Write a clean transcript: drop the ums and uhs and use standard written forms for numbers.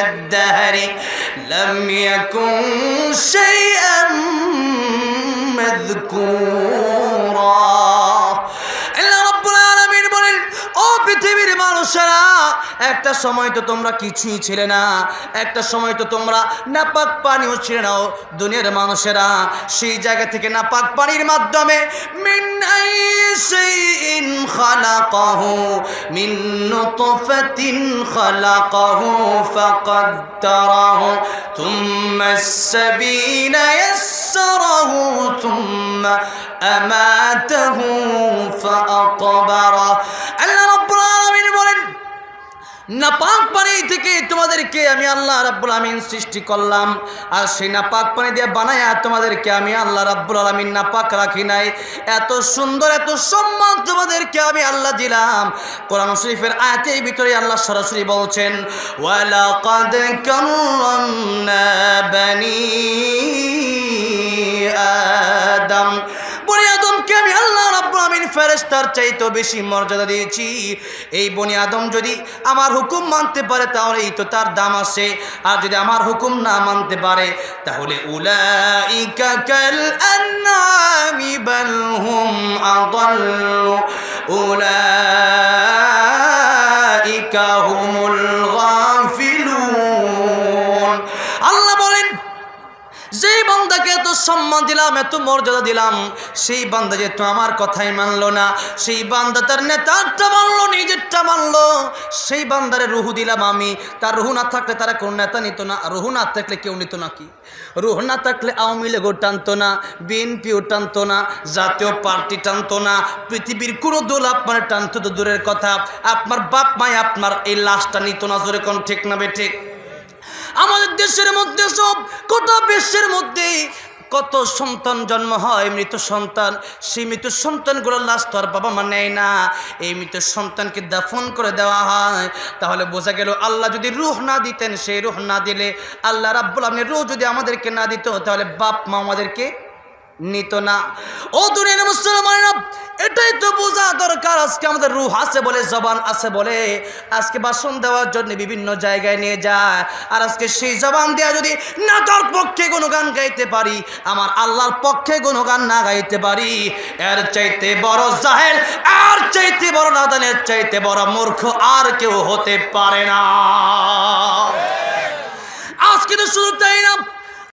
الدهر لم يكن شيئا مذكورا আল্লাহ রাব্বুল আলামিন বলেন ও পৃথিবীর মানুষেরা একটা সময় তো তোমরা কিছুই ছিলে না একটা সময় তো তোমরা নাপাক পানিও ছিলে না দুনিয়ার মানুষেরা সেই জায়গা থেকে নাপাক পানির মাধ্যমে মিন আইশাইইন খালাকাহু মিন নুতফাতিন খালাকাহু ফাকাদ্দারাহু থুম্মা আস-সাবিলা ইয়াসসারাহু থুম্মা আমাতাহু ফাআকবারা আল্লাহ রাব্বুল আলামিন বলেন নাপাক পানি থেকে তোমাদেরকে আমি আল্লাহ রাব্বুল আলামিন সৃষ্টি করলাম আর সেই নাপাক পানি দিয়ে বানায়া তোমাদেরকে আমি আল্লাহ রাব্বুল আলামিন নাপাক রাখি নাই এত সুন্দর এত সম্মান তোমাদেরকে আমি আল্লাহ দিলাম কোরআন শরীফের আয়াতের ভিতরে আল্লাহ সরাসরি বলছেন ওয়ালাকাদ কাররামনা বানি আদম বনি আদমকে আমি আল্লাহ রাব্বুল আলামিন ফেরেশতার চাইতে বেশি মর্যাদা দিয়েছি এই বনি আদম যদি আমার হুকুম মানতে পারে তাহলেই তো তার দাম আছে আর যদি আমার হুকুম না মানতে পারে তাহলে উলাইকা কাল আনআমি বাল হুম আদাল্লু উলাইকা হুমুল গাফিলুন আল্লাহ বলেন যেই বান্দাকে এত সম্মান দিলাম এত মর্যাদা দিলাম সেই বান্দা যেহেতু আমার কথাই মানলো না সেই বান্দা তার নেতারটা মানলো নিজেরটা মানলো সেই বান্দারে রুহু দিলাম আমি তার রুহু না থাকলে তারা কোনো নেতা নিত না রুহু না থাকলে কেউ নিত নাকি রুহু না থাকলে আওয়ামী লীগও টানতো না বিএনপিও টানতো না জাতীয় পার্টি টানতো না পৃথিবীর কোনো দল আপনার টানতো তো দূরের কথা আপনার বাপ মাই আপনার এই লাশটা নিত না জোরে কোন ঠিক না বে ঠিক আমাদের দেশের মধ্যে সব গোটা বিশ্বের মধ্যে কত সন্তান জন্ম হয় মৃত সন্তান সেই মৃত সন্তানগুলোর লাশ তো আর বাবা মা নেয় না এই মৃত সন্তানকে দাফন করে দেওয়া হয় তাহলে বোঝা গেল আল্লাহ যদি রূহ না দিতেন সেই রূহ না দিলে আল্লাহ রাব্বুল আলামিন রূহ যদি আমাদেরকে না দিত তাহলে বাপ মা আমাদেরকে নিত না ও দুনিয়ার মুসলমানেরা এটাই তো বোঝা দরকার আজকে আমাদের রূহ আছে বলে জবান আছে বলে আজকে ভাষণ দেওয়ার জন্য বিভিন্ন জায়গায় নিয়ে যায় আর আজকে সেই জবান দেওয়া যদি না তার পক্ষে গুণগান গাইতে পারি আমার আল্লাহর পক্ষে গুণগান না গাইতে পারি এর চাইতে বড় জাহেল আর চাইতে বড় নাদানের চাইতে বড় মূর্খ আর কেউ হতে পারে না আজকে তো শুধু তাই না